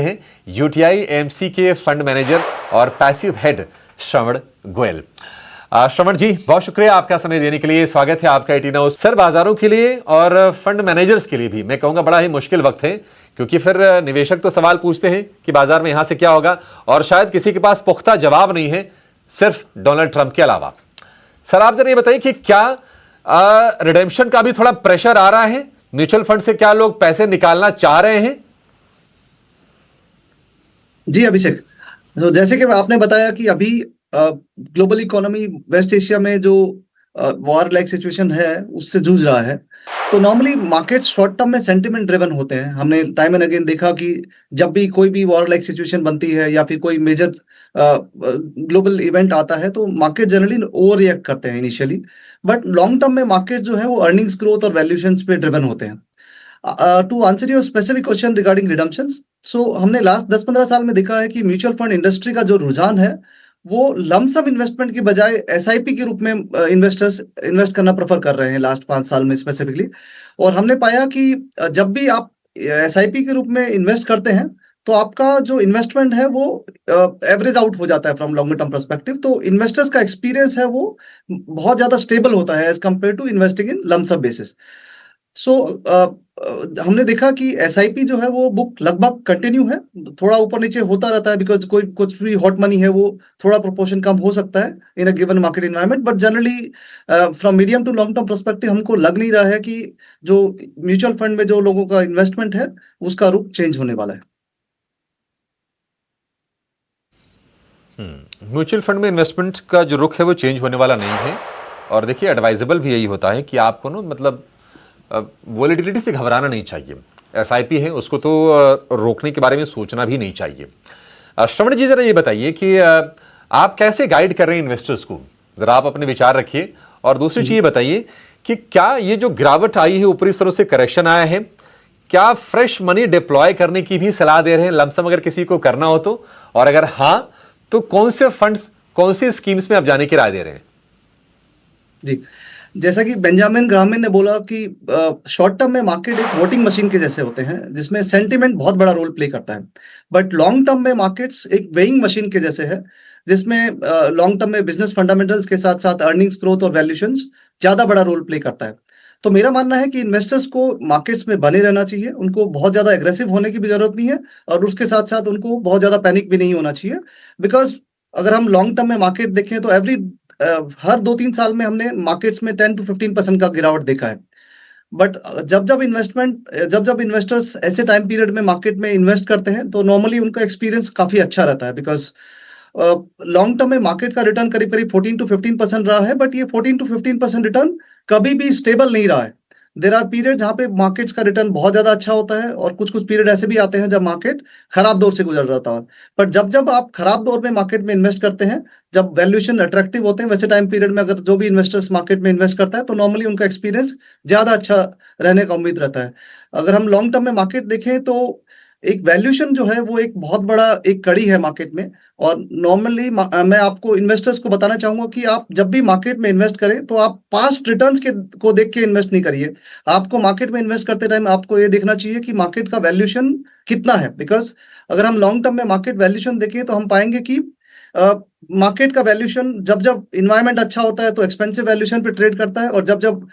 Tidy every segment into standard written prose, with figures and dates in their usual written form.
हैं UTI AMC के fund manager और पैसिव हेड श्रवण गोयल। श्रवण जी, बहुत शुक्रिया आपका समय देने के लिए। स्वागत है आपका 18 हाउस। सर, बाजारों के लिए और फंड मैनेजर्स के लिए भी मैं कहूंगा बड़ा ही मुश्किल वक्त है, क्योंकि फिर निवेशक तो सवाल पूछते हैं कि बाजार में यहां से क्या होगा, और शायद किसी के पास पुख्ता जवाब नहीं है सिर्फ डोनाल्ड ट्रंप के अलावा। सर, आप जरा ये बताइए कि क्या रिडेम्पशन का भी थोड़ा प्रेशर आ रहा है? म्यूचुअल फंड से क्या लोग पैसे निकालना चाह रहे हैं? जी अभिषेक, तो जैसे कि आपने बताया कि अभी ग्लोबल इकोनॉमी वेस्ट एशिया में जो वॉर लाइक सिचुएशन है उससे जूझ रहा है। तो नॉर्मली मार्केट शॉर्ट टर्म में सेंटिमेंट ड्रिवन होते हैं। हमने टाइम एंड अगेन देखा कि जब भी कोई भी वॉर लाइक सिचुएशन बनती है या फिर कोई मेजर ग्लोबल इवेंट आता है तो मार्केट जनरली ओवर रिएक्ट करते हैं इनिशियली, बट लॉन्ग टर्म में मार्केट जो है वो अर्निंग्स ग्रोथ और वैल्यूएशंस पे ड्रिवन होते हैं। To answer your specific question regarding redemptions, so हमने लास्ट 10-15 साल में देखा है कि म्यूचुअल फंड इंडस्ट्री का जो रुझान है वो लमसम इन्वेस्टमेंट की बजाय एसआईपी के रूप में इन्वेस्टर्स इन्वेस्ट करना प्रेफर कर रहे हैं लास्ट 5 साल में स्पेसिफिकली। और हमने पाया कि जब भी आप एसआईपी के रूप में इन्वेस्ट करते हैं तो आपका जो इन्वेस्टमेंट है वो एवरेज आउट हो जाता है फ्रॉम लॉन्गर टर्म पर्सपेक्टिव। तो इन्वेस्टर्स का एक्सपीरियंस है वो बहुत ज्यादा स्टेबल होता है as compared to investing in lump sum basis. So हमने देखा कि एसआईपी जो है वो बुक लगभग कंटिन्यू है, थोड़ा ऊपर नीचे होता रहता है बिकॉज कोई कुछ भी हॉट मनी है वो थोड़ा प्रोपोर्शन कम हो सकता है in a given market environment, but generally from medium to long term perspective हमको लग नहीं रहा है कि जो म्यूचुअल फंड में जो लोगों का इन्वेस्टमेंट है उसका रुख चेंज होने वाला है। म्यूचुअल फंड में इन्वेस्टमेंट का जो रुख है वो चेंज होने वाला नहीं है। और देखिए, एडवाइजेबल भी यही होता है कि आपको ना मतलब वोलेटिलिटी से घबराना नहीं चाहिए। एसआईपी है उसको तो रोकने के बारे में सोचना भी नहीं चाहिए। श्रवण जी, जरा ये बताइए कि आप कैसे गाइड कर रहे हैं इन्वेस्टर्स को? जरा आप अपने विचार रखिए। और दूसरी चीज ये बताइए कि क्या ये जो गिरावट आई है, ऊपरी स्तरों से करेक्शन आया है, क्या फ्रेश मनी डिप्लॉय करने की भी सलाह दे रहे हैं लमसम अगर किसी को करना हो तो? और अगर हां, तो कौन से फंड्स, कौन सी स्कीम्स में आप जाने की राय दे रहे हैं? जी, जैसा कि बेंजामिन ग्राहम ने बोला कि शॉर्ट टर्म में मार्केट एक वोटिंग मशीन के जैसे होते हैं जिसमें सेंटिमेंट बहुत बड़ा रोल प्ले करता है, बट लॉन्ग टर्म में मार्केट्स एक वेइंग मशीन के जैसे है जिसमें लॉन्ग टर्म में बिजनेस फंडामेंटल्स के साथ साथ अर्निंग्स ग्रोथ और वैल्यूएशंस ज्यादा बड़ा रोल प्ले करता है। तो मेरा मानना है कि इन्वेस्टर्स को मार्केट्स में बने रहना चाहिए, उनको बहुत ज्यादा एग्रेसिव होने की भी जरूरत नहीं है और उसके साथ साथ उनको बहुत ज्यादा पैनिक भी नहीं होना चाहिए, बिकॉज अगर हम लॉन्ग टर्म में मार्केट देखें तो हर 2-3 साल में हमने मार्केट्स में 10 to 15% का गिरावट देखा है। बट जब जब इन्वेस्टर्स ऐसे टाइम पीरियड में मार्केट में इन्वेस्ट करते हैं तो नॉर्मली उनका एक्सपीरियंस काफी अच्छा रहता है, बिकॉज लॉन्ग टर्म में मार्केट का रिटर्न करीब करीब 14 to 15% रहा है, बट ये 14 to 15% रिटर्न कभी भी स्टेबल नहीं रहा है। देर आर पीरियड जहां पे मार्केट्स का रिटर्न बहुत ज्यादा अच्छा होता है और कुछ कुछ पीरियड ऐसे भी आते हैं जब मार्केट खराब दौर से गुजर रहा था। पर जब जब आप खराब दौर में मार्केट में इन्वेस्ट करते हैं, जब वैल्यूएशन अट्रैक्टिव होते हैं, वैसे टाइम पीरियड में अगर जो भी इन्वेस्टर्स मार्केट में इन्वेस्ट करता है तो नॉर्मली उनका एक्सपीरियंस ज्यादा अच्छा रहने का उम्मीद रहता है। अगर हम लॉन्ग टर्म में मार्केट देखें तो एक वैल्यूएशन जो है वो एक बहुत बड़ा एक कड़ी है मार्केट में। और नॉर्मली मैं आपको इन्वेस्टर्स को बताना चाहूंगा कि आप जब भी मार्केट में इन्वेस्ट करें तो आप पास्ट रिटर्न्स के को देख के इन्वेस्ट नहीं करिए। आपको मार्केट में इन्वेस्ट करते टाइम आपको ये देखना चाहिए कि मार्केट का वैल्यूएशन कितना है, बिकॉज अगर हम लॉन्ग टर्म में मार्केट वैल्यूएशन देखें तो हम पाएंगे कि मार्केट का वैल्यूएशन जब जब इन्वायरमेंट अच्छा होता है तो एक्सपेंसिव वैल्यूएशन पे ट्रेड करता है, और जब जब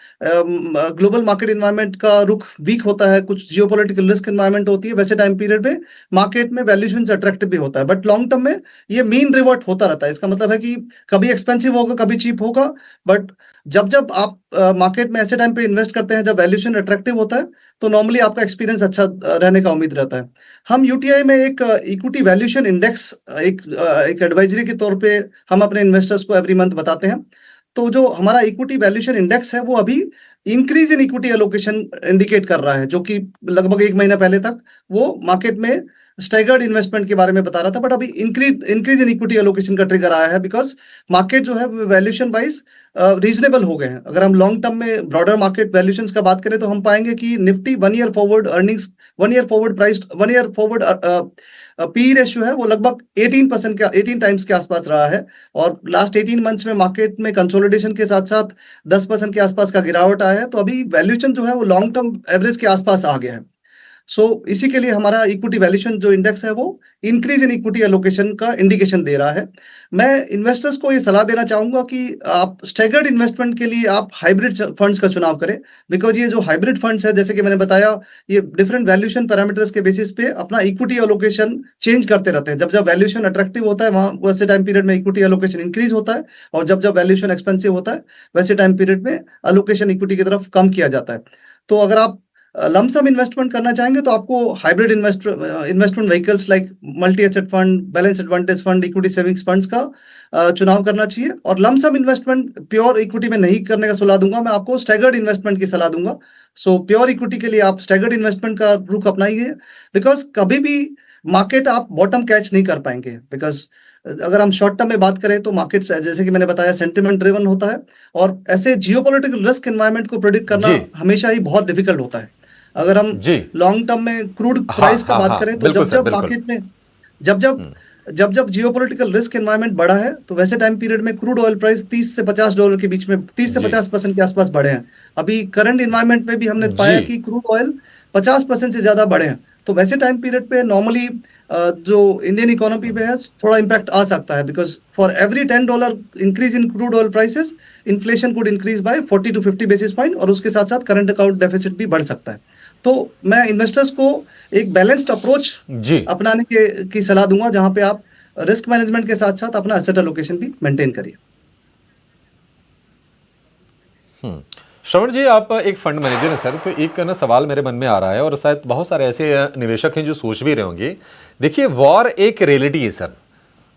ग्लोबल मार्केट इन्वायरमेंट का रुख वीक होता है, कुछ जियोपॉलिटिकल रिस्क इन्वायरमेंट होती है, वैसे टाइम पीरियड पे मार्केट में वैल्यूएशन अट्रैक्टिव भी होता है। बट लॉन्ग टर्म में ये मीन रिवर्ट होता रहता है। इसका मतलब है कि कभी एक्सपेंसिव होगा कभी चीप होगा, बट जब जब आप मार्केट में ऐसे टाइम पे इन्वेस्ट करते हैं जब वैल्यूएशन अट्रैक्टिव होता है तो नॉर्मली आपका एक्सपीरियंस अच्छा रहने का उम्मीद रहता है। हम यूटीआई में एक इक्विटी वैल्यूएशन इंडेक्स एक एडवाइजरी के तौर पे हम अपने इन्वेस्टर्स को एवरी मंथ बताते हैं। तो जो हमारा इक्विटी वैल्यूएशन इंडेक्स है वो अभी increase in equity allocation indicate कर रहा है, जो कि लगभग 1 महीना पहले तक वो मार्केट में स्टैगर्ड इन्वेस्टमेंट के बारे में बता रहा था, बट अभी इंक्रीज इन इक्विटी एलोकेशन का ट्रिगर आया है, बिकॉज मार्केट जो है वैल्यूएशन वाइज रीजनेबल हो गए हैं। अगर हम लॉन्ग टर्म में ब्रॉडर मार्केट वैल्यूएशंस का बात करें तो हम पाएंगे कि Nifty 1 year forward earnings, 1 year forward price, 1 year forward P ratio है वो लगभग 18% का 18 टाइम्स के आसपास रहा है। और लास्ट 18 मंथ्स में मार्केट में कंसोलिडेशन के साथ साथ 10% के आसपास का गिरावट आया है। तो अभी वैल्यूएशन जो है वो लॉन्ग टर्म एवरेज के आसपास आ गया है। सो इसी के लिए हमारा इक्विटी वैल्यूएशन जो इंडेक्स है वो इंक्रीज इन इक्विटी एलोकेशन का इंडिकेशन दे रहा है। मैं इन्वेस्टर्स को ये सलाह देना चाहूंगा कि आप स्टैगर्ड इन्वेस्टमेंट के लिए आप हाइब्रिड फंड्स का चुनाव करें, बिकॉज ये जो हाइब्रिड फंड्स है, जैसे कि मैंने बताया, ये डिफरेंट वैल्यूएशन पैरामीटर्स के बेसिस पे अपना इक्विटी एलोकेशन चेंज करते रहते हैं। जब जब वैल्यूएशन अट्रैक्टिव होता है वहां वैसे टाइम पीरियड में इक्विटी एलोकेशन इंक्रीज होता है, और जब जब वैल्यूएशन एक्सपेंसिव होता है वैसे टाइम पीरियड में एलोकेशन इक्विटी की तरफ कम किया जाता है। तो अगर आप लमसम इन्वेस्टमेंट करना चाहेंगे तो आपको hybrid investment vehicles like multi asset fund, balance advantage fund, equity savings funds का चुनाव करना चाहिए। और लमसम इन्वेस्टमेंट प्योर इक्विटी में नहीं करने का सलाह दूंगा, मैं आपको स्टैगर्ड इन्वेस्टमेंट की सलाह दूंगा। सो प्योर इक्विटी के लिए आप स्टैगर्ड इन्वेस्टमेंट का रुख अपनाइए, बिकॉज कभी भी मार्केट आप बॉटम कैच नहीं कर पाएंगे। बिकॉज अगर हम शॉर्ट टर्म में बात करें तो मार्केट जैसे कि मैंने बताया सेंटिमेंट ड्रिवन होता है, और ऐसे जियोपॉलिटिकल रिस्क एनवायरनमेंट को प्रेडिक्ट करना जी हमेशा ही बहुत डिफिकल्ट होता है। अगर हम जी। लॉन्ग टर्म में क्रूड हाँ प्राइस का हाँ बात हाँ, करें तो बिल्कुल जब सर, जब बिल्कुल। मार्केट में जब जब हम्म, जब जब जियोपॉलिटिकल रिस्क एनवायरनमेंट बढ़ा है तो वैसे टाइम पीरियड में क्रूड ऑयल प्राइस 30 से $50 के बीच में 30 से जी 50% के आसपास बढ़े हैं। अभी करंट इन्वायरमेंट में भी हमने जी। पाया कि क्रूड ऑयल 50% से ज्यादा बढ़े हैं। तो वैसे टाइम पीरियड पे नॉर्मली जो इंडियन इकोनॉमी पे है थोड़ा इम्पैक्ट आ सकता है, because for every $10 increase in crude oil prices inflation could increase by 40 to 50 basis point, और उसके साथ साथ करंट अकाउंट डेफिसिट भी बढ़ सकता है। तो मैं इन्वेस्टर्स को एक बैलेंस्ड अप्रोच जी। अपनाने की सलाह दूंगा, जहां पे आप रिस्क मैनेजमेंट के साथ साथ अपना एसेट एलोकेशन भी मेंटेन करिए। हम्म। श्रवण जी, आप एक फंड मैनेजर हैं सर, तो एक ना सवाल मेरे मन में आ रहा है, और शायद बहुत सारे ऐसे निवेशक हैं जो सोच भी रहे होंगे। देखिए, वॉर एक रियलिटी है सर,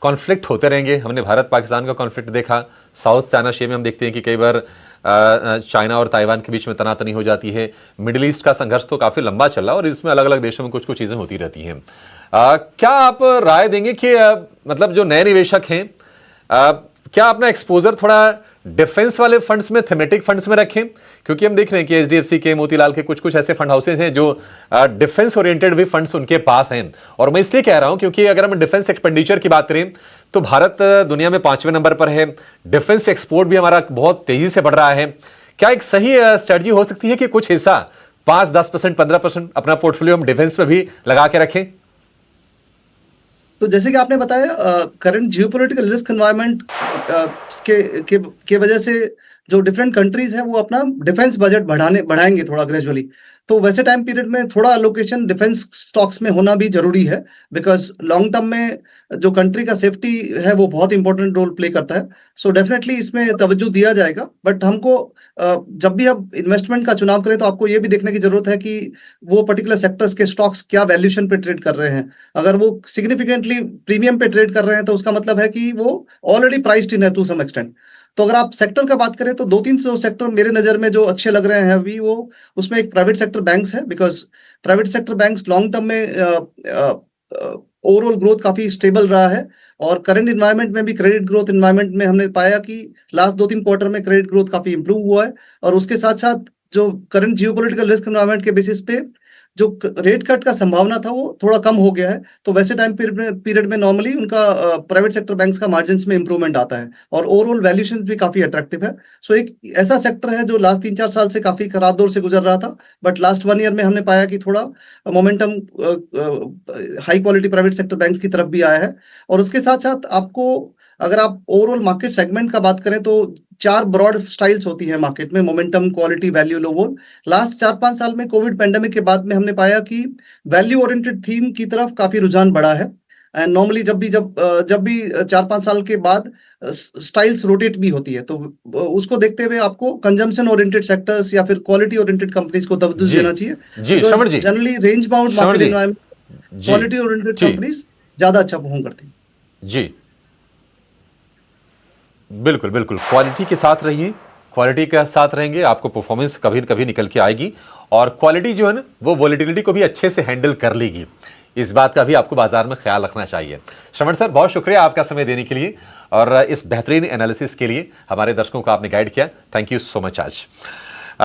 कॉन्फ्लिक्ट होते रहेंगे। हमने भारत पाकिस्तान का कॉन्फ्लिक्ट देखा, साउथ चाइना सी में हम देखते हैं कि कई बार चाइना और ताइवान के बीच में तनातनी हो जाती है। मिडिल ईस्ट का संघर्ष तो काफी लंबा चला, और इसमें अलग अलग देशों में कुछ कुछ चीजें होती रहती हैं। क्या आप राय देंगे कि मतलब जो नए निवेशक हैं, क्या अपना एक्सपोजर थोड़ा डिफेंस वाले फंड्स में, थीमेटिक फंड्स में रखें? क्योंकि हम देख रहे हैं कि एचडीएफसी के, मोतीलाल के कुछ कुछ ऐसे फंड हाउसेज हैं जो डिफेंस ओरिएंटेड भी फंड्स उनके पास हैं। और मैं इसलिए कह रहा हूं क्योंकि अगर हम डिफेंस एक्सपेंडिचर की बात करें तो भारत दुनिया में 5वें नंबर पर है। डिफेंस एक्सपोर्ट भी हमारा बहुत तेजी से बढ़ रहा है। क्या एक सही स्ट्रेटजी हो सकती है कि कुछ हिस्सा 5-10%, 15% अपना पोर्टफोलियो हम डिफेंस में भी लगा के रखें? तो जैसे कि आपने बताया, करंट जियोपॉलिटिकल रिस्क एनवायरनमेंट के वजह से जो डिफरेंट कंट्रीज हैं वो अपना डिफेंस बजट बढ़ाएंगे थोड़ा ग्रेजुअली। तो वैसे टाइम पीरियड में थोड़ा अलोकेशन डिफेंस स्टॉक्स में होना भी जरूरी है, बिकॉज लॉन्ग टर्म में जो कंट्री का सेफ्टी है वो बहुत इंपॉर्टेंट रोल प्ले करता है। सो डेफिनेटली इसमें तवज्जो दिया जाएगा, बट हमको जब भी हम इन्वेस्टमेंट का चुनाव करें तो आपको ये भी देखने की जरूरत है कि वो पर्टिकुलर सेक्टर्स के स्टॉक्स क्या वैल्यूएशन पे ट्रेड कर रहे हैं। अगर वो सिग्निफिकेंटली प्रीमियम पे ट्रेड कर रहे हैं तो उसका मतलब है कि वो ऑलरेडी प्राइस्ड इन है टू सम एक्सटेंट। तो अगर आप सेक्टर का बात करें तो 2-3 सेक्टर मेरे नजर में जो अच्छे लग रहे हैं अभी, वो उसमें एक प्राइवेट सेक्टर बैंक्स है, because private sector banks long term में ओवरऑल ग्रोथ काफी स्टेबल रहा है। और करंट इन्वायरमेंट में भी, क्रेडिट ग्रोथ इन्वायरमेंट में हमने पाया कि लास्ट 2-3 क्वार्टर में क्रेडिट ग्रोथ काफी इंप्रूव हुआ है। और उसके साथ साथ जो करंट जियोपॉलिटिकल रिस्क एनवायरमेंट के बेसिस पे जो रेट कट का संभावना था वो थोड़ा कम हो गया है। तो वैसे टाइम पीरियड में नॉर्मली उनका प्राइवेट सेक्टर बैंक्स का मार्जिन्स में इंप्रूवमेंट आता है, और ओवरऑल वैल्यूएशन भी काफी अट्रैक्टिव है। सो एक ऐसा सेक्टर है जो लास्ट 3-4 साल से काफी खराब दौर से गुजर रहा था, बट लास्ट 1 ईयर में हमने पाया कि थोड़ा momentum high quality private sector banks की तरफ भी आया है। और उसके साथ साथ आपको, अगर आप ओवरऑल मार्केट सेगमेंट का बात करें तो 4 ब्रॉड स्टाइल्स होती है मार्केट में: मोमेंटम, क्वालिटी, वैल्यू, लो वोल। लास्ट 4-5 साल में कोविड पेंडेमिक के बाद में हमने पाया कि वैल्यू ओरिएंटेड थीम की तरफ काफी रुझान बढ़ा है। एंड नॉर्मली जब भी 4-5 साल के बाद स्टाइल्स रोटेट भी होती है, तो उसको देखते हुए आपको कंजम्पशन ओरिएंटेड सेक्टर्स या फिर क्वालिटी ओरिएंटेड कंपनीज को तवज्जो जी देना चाहिए, जी। Because Shravan ji, generally range bound Shravan market जी। एनवायरमेंट जी क्वालिटी ओरिएंटेड जी कंपनीज ज्यादा अच्छा परफॉर्म करती हैं। जी। बिल्कुल बिल्कुल, क्वालिटी के साथ रहिए। क्वालिटी के साथ रहेंगे, आपको परफॉर्मेंस कभी न कभी निकल के आएगी। और क्वालिटी जो है ना, वो वॉलेटिलिटी को भी अच्छे से हैंडल कर लेगी। इस बात का भी आपको बाजार में ख्याल रखना चाहिए। श्रवण सर, बहुत शुक्रिया आपका समय देने के लिए, और इस बेहतरीन एनालिसिस के लिए हमारे दर्शकों को आपने गाइड किया। थैंक यू सो मच आज।